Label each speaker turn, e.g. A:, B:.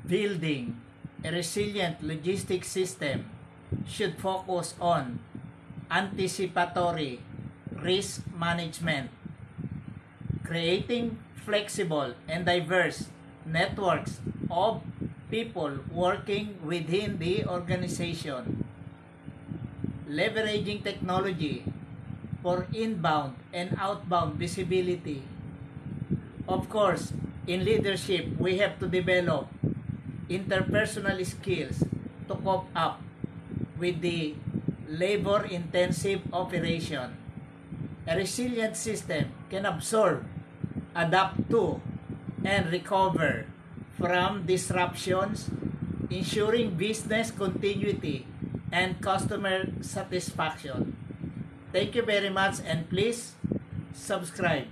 A: Building a resilient logistics system should focus on anticipatory risk management, creating flexible and diverse networks of people working within the organization, leveraging technology for inbound and outbound visibility. Of course, in leadership, we have to develop interpersonal skills to cope up with the labor-intensive operation. A resilient system can absorb, adapt to, and recover from disruptions, ensuring business continuity and customer satisfaction. Thank you very much, and please subscribe.